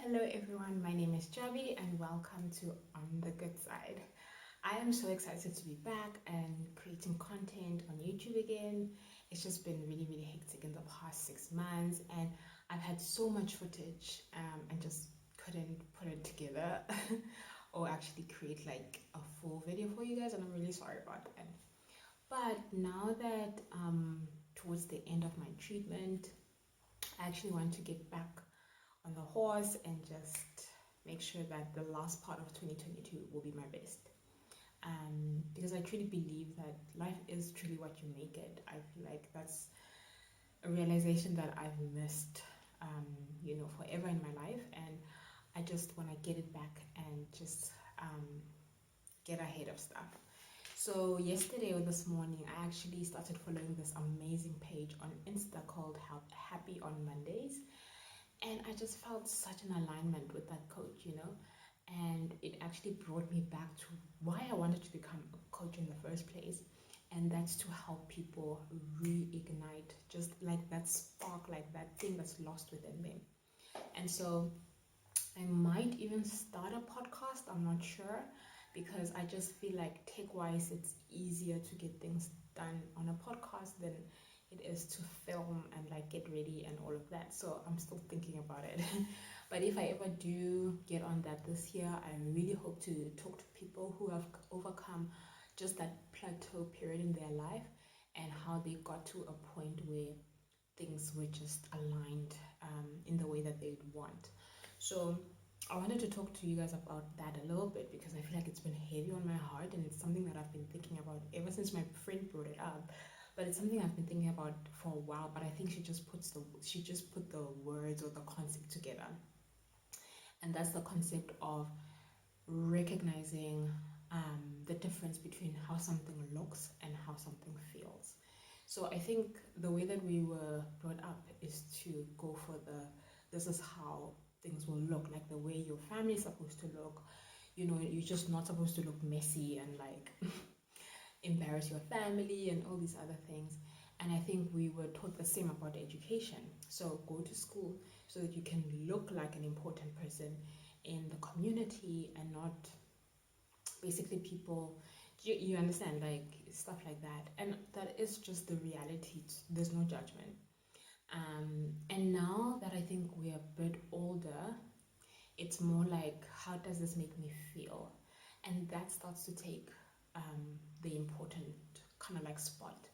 Hello everyone, my name is Javi and welcome to On the Good Side. I am so excited to be back and creating content on YouTube again. It's just been really hectic in the past 6 months and I've had so much footage and just couldn't put it together or actually create like a full video for you guys, and I'm really sorry about that. But now that towards the end of my treatment, I actually want to get back on the horse and just make sure that the last part of 2022 will be my best. Because I truly believe that life is truly what you make it. I feel like that's a realization that I've missed, forever in my life, and I just want to get it back and just get ahead of stuff. So yesterday or this morning, I actually started following this amazing page on Insta called Happy on Mondays. And I just felt such an alignment with that coach, and it actually brought me back to why I wanted to become a coach in the first place. And that's to help people reignite just like that spark, like that thing that's lost within them. And so I might even start a podcast, I'm not sure, because I just feel like tech-wise it's easier to get things done on a podcast than it is to film and like get ready and all of that. So I'm still thinking about it. But if I ever do get on that this year, I really hope to talk to people who have overcome just that plateau period in their life and how they got to a point where things were just aligned in the way that they'd want. So I wanted to talk to you guys about that a little bit because I feel like it's been heavy on my heart and it's something that I've been thinking about ever since my friend brought it up. But it's something I've been thinking about for a while, but I think she just put the words or the concept together. And that's the concept of recognizing the difference between how something looks and how something feels. So I think the way that we were brought up is to go for this is how things will look, like the way your family is supposed to look. You're just not supposed to look messy and like embarrass your family and all these other things. And I think we were taught the same about education. So go to school so that you can look like an important person in the community and not basically people, you understand, like stuff like that. And that is just the reality. There's no judgment. And now that I think we're a bit older, it's more like, how does this make me feel? And that starts to take the important kind of like spot.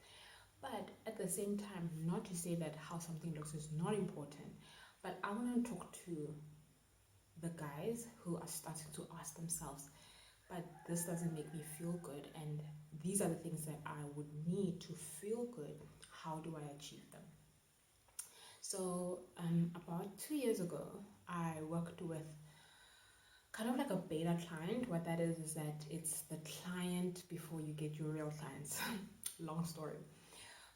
But at the same time, not to say that how something looks is not important, but I want to talk to the guys who are starting to ask themselves, but this doesn't make me feel good, and these are the things that I would need to feel good. How do I achieve them? So about 2 years ago, I worked with kind of like a beta client. What that is that it's the client before you get your real clients. Long story.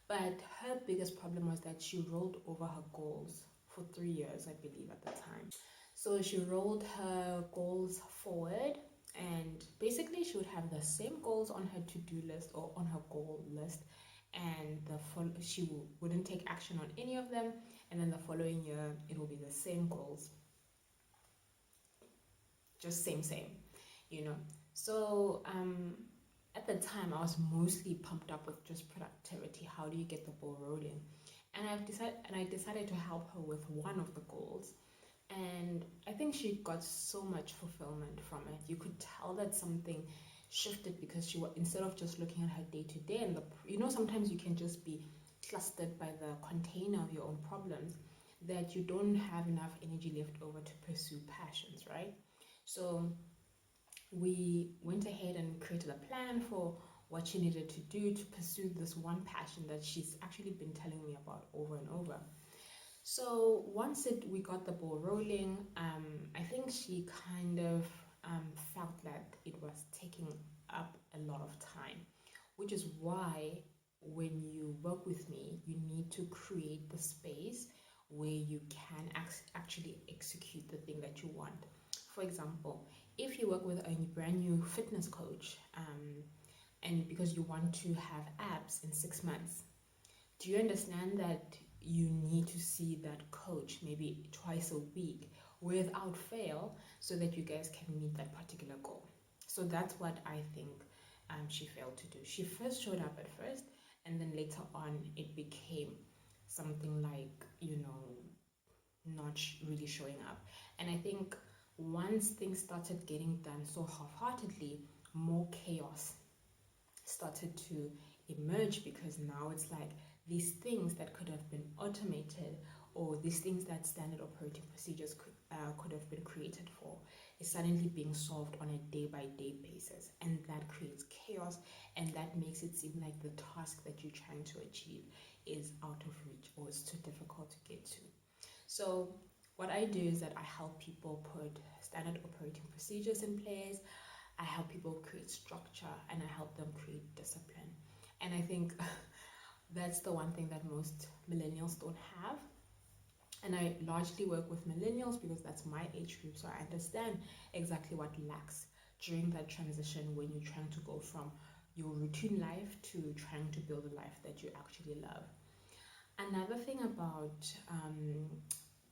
But her biggest problem was that she rolled over her goals for 3 years, I believe, at the time. So she rolled her goals forward, and basically she would have the same goals on her to-do list or on her goal list, and she wouldn't take action on any of them, and then the following year it will be the same goals, just same, so at the time I was mostly pumped up with just productivity. How do you get the ball rolling? And I decided to help her with one of the goals, and I think she got so much fulfillment from it. You could tell that something shifted because instead of just looking at her day to day, and sometimes you can just be clustered by the container of your own problems, that you don't have enough energy left over to pursue passions, right? So we went ahead and created a plan for what she needed to do to pursue this one passion that she's actually been telling me about over and over. So once we got the ball rolling, I think she kind of felt that it was taking up a lot of time, which is why when you work with me, you need to create the space where you can actually execute the thing that you want. For example, if you work with a brand new fitness coach, and because you want to have abs in 6 months, do you understand that you need to see that coach maybe twice a week without fail so that you guys can meet that particular goal. So that's what I think she failed to do. She first showed up at first, and then later on it became something like, not really showing up. And I think once things started getting done so half-heartedly, more chaos started to emerge, because now it's like these things that could have been automated, or these things that standard operating procedures could have been created for, is suddenly being solved on a day-by-day basis, and that creates chaos, and that makes it seem like the task that you're trying to achieve is out of reach, or it's too difficult to get to. So what I do is that I help people put standard operating procedures in place. I help people create structure, and I help them create discipline. And I think that's the one thing that most millennials don't have. And I largely work with millennials because that's my age group, so I understand exactly what lacks during that transition when you're trying to go from your routine life to trying to build a life that you actually love. Another thing about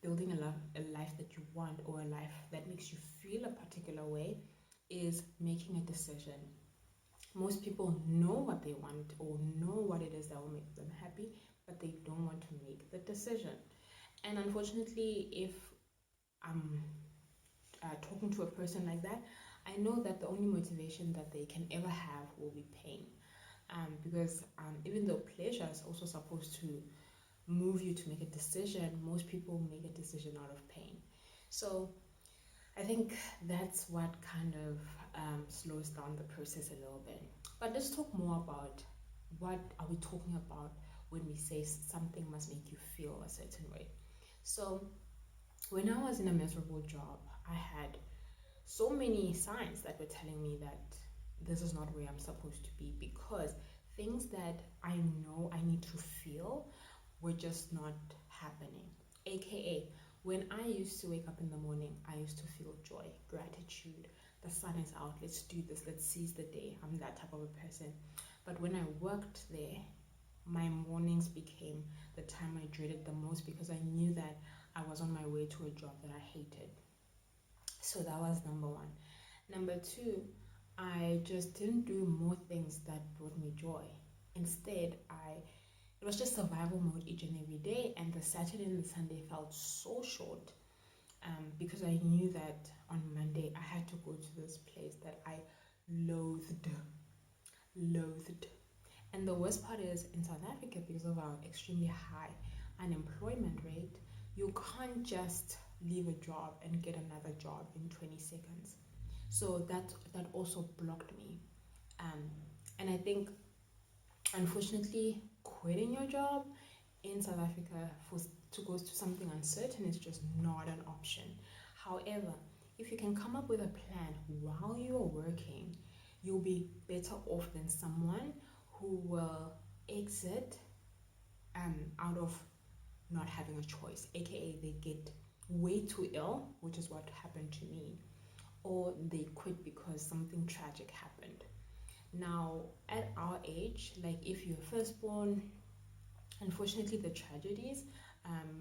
building a life that you want, or a life that makes you feel a particular way, is making a decision. Most people know what they want, or know what it is that will make them happy, but they don't want to make the decision. And unfortunately, if I'm talking to a person like that, I know that the only motivation that they can ever have will be pain. Because even though pleasure is also supposed to move you to make a decision, most people make a decision out of pain. So I think that's what kind of slows down the process a little bit. But let's talk more about what are we talking about when we say something must make you feel a certain way. So when I was in a miserable job, I had so many signs that were telling me that this is not where I'm supposed to be, because things that I know I need to feel were just not happening. AKA, when I used to wake up in the morning, I used to feel joy, gratitude. The sun is out, let's do this, let's seize the day. I'm that type of a person. But when I worked there, my mornings became the time I dreaded the most, because I knew that I was on my way to a job that I hated. So that was number one. Number two, I just didn't do more things that brought me joy. Instead, it was just survival mode each and every day, and the Saturday and the Sunday felt so short, because I knew that on Monday I had to go to this place that I loathed. And the worst part is, in South Africa, because of our extremely high unemployment rate, you can't just leave a job and get another job in 20 seconds. So that also blocked me. And I think, unfortunately, quitting your job in South Africa to go to something uncertain is just not an option. However, if you can come up with a plan while you're working, you'll be better off than someone who will exit out of not having a choice, aka they get way too ill, which is what happened to me, or they quit because something tragic happened. Now, at our age, like if you're firstborn, unfortunately the tragedies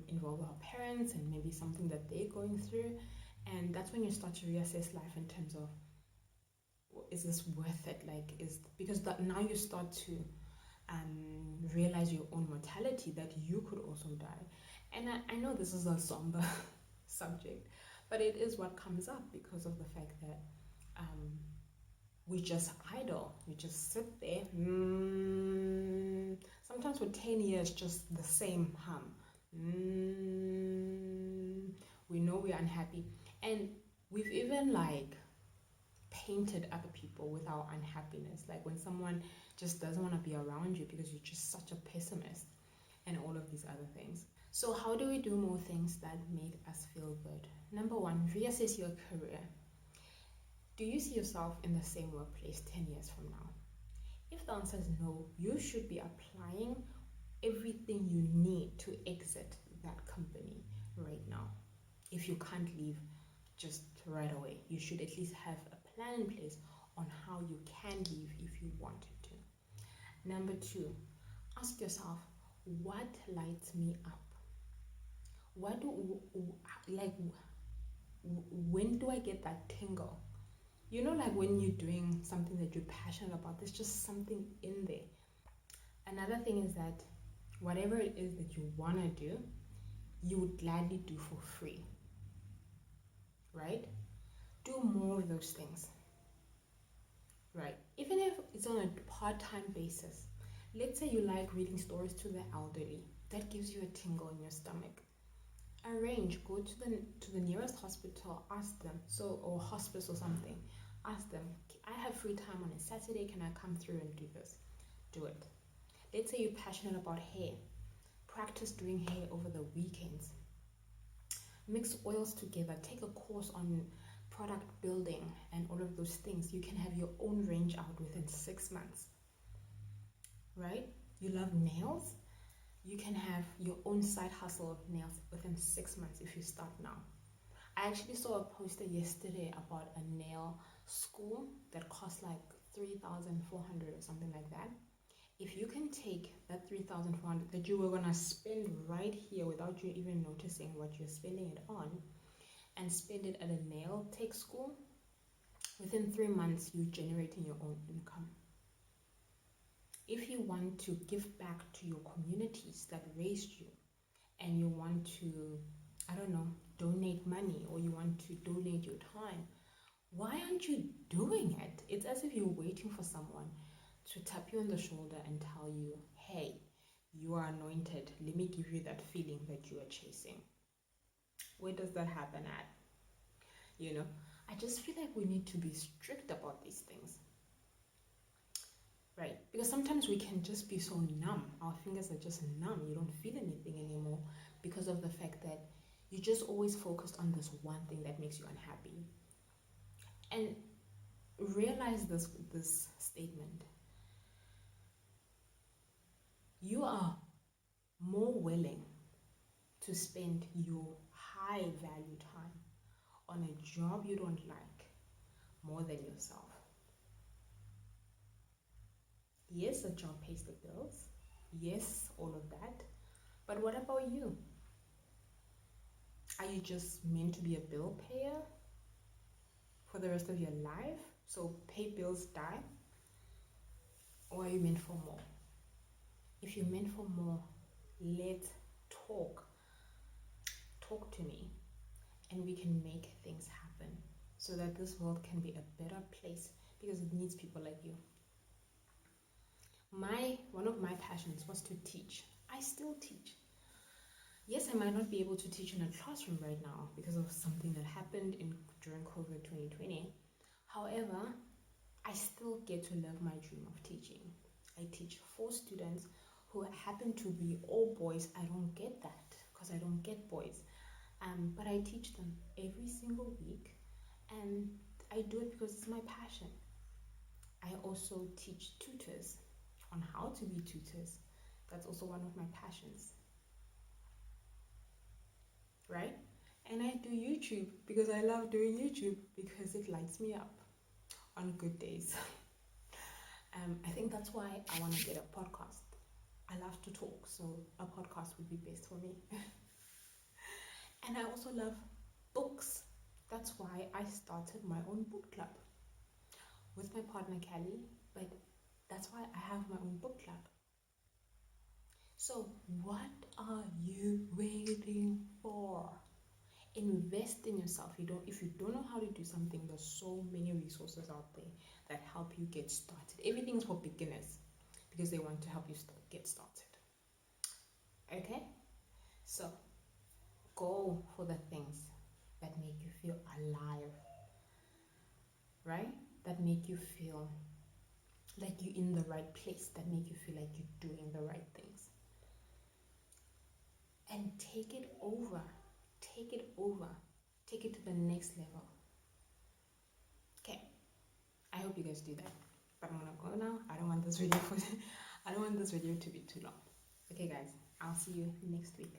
involve our parents and maybe something that they're going through, and that's when you start to reassess life in terms of, is this worth it? Like, is because now you start to realize your own mortality, that you could also die. And I know this is a somber subject, but it is what comes up because of the fact that we just idle, we just sit there, sometimes for 10 years, just the same hum. We know we're unhappy, and we've even like painted other people with our unhappiness, like when someone just doesn't want to be around you because you're just such a pessimist, and all of these other things. So how do we do more things that make us feel good? Number one, reassess your career. Do you see yourself in the same workplace 10 years from now? If the answer is no, you should be applying everything you need to exit that company right now. If you can't leave just right away, you should at least have a plan in place on how you can leave if you wanted to. Number two, ask yourself, what lights me up? What do, like, when do I get that tingle? You know, like when you're doing something that you're passionate about, there's just something in there. Another thing is that whatever it is that you want to do, you would gladly do for free, right? Do more of those things, right? Even if it's on a part-time basis. Let's say you like reading stories to the elderly. That gives you a tingle in your stomach. Arrange, go to the nearest hospital, ask them, or hospice or something. Ask them, I have free time on a Saturday, can I come through and do this? Do it. Let's say you're passionate about hair. Practice doing hair over the weekends. Mix oils together. Take a course on product building and all of those things. You can have your own range out within 6 months, right? You love nails? You can have your own side hustle of nails within 6 months if you start now. I actually saw a poster yesterday about a nail school that costs like 3,400 or something like that. If you can take that 3,400 that you were gonna spend right here without you even noticing what you're spending it on, and spend it at a nail tech school, within 3 months you're generating your own income. If you want to give back to your communities that raised you, and you want to, I don't know, donate money, or you want to donate your time, why aren't you doing it? It's as if you're waiting for someone to tap you on the shoulder and tell you, hey, you are anointed. Let me give you that feeling that you are chasing. Where does that happen at? You know, I just feel like we need to be strict about these things. Right? Because sometimes we can just be so numb. Our fingers are just numb. You don't feel anything anymore because of the fact that you just always focused on this one thing that makes you unhappy. And realize this statement. You are more willing to spend your high value time on a job you don't like more than yourself. Yes, a job pays the bills. Yes, all of that. But what about you? Are you just meant to be a bill payer for the rest of your life? So pay bills, die? Or are you meant for more? If you're meant for more, let's talk. Talk to me, and we can make things happen so that this world can be a better place, because it needs people like you. One of my passions was to teach. I still teach. Yes, I might not be able to teach in a classroom right now because of something that happened during COVID 2020. However, I still get to live my dream of teaching. I teach 4 students who happen to be all boys. I don't get that because I don't get boys. But I teach them every single week, and I do it because it's my passion. I also teach tutors on how to be tutors. That's also one of my passions, right? And I do YouTube because I love doing YouTube because it lights me up on good days. I think that's why I want to get a podcast. I love to talk, so a podcast would be best for me. And I also love books. That's why I started my own book club with my partner Kelly, but that's why I have my own book club. So what are you waiting for? Invest in yourself. If you don't know how to do something, there's so many resources out there that help you get started. Everything's for beginners because they want to help you get started. Okay? So go for the things that make you feel alive, right? That make you feel like you're in the right place, that make you feel like you're doing the right things. And take it over. Take it over. Take it to the next level. Okay. I hope you guys do that. But I'm gonna go now. I don't want this video to be too long. Okay guys, I'll see you next week.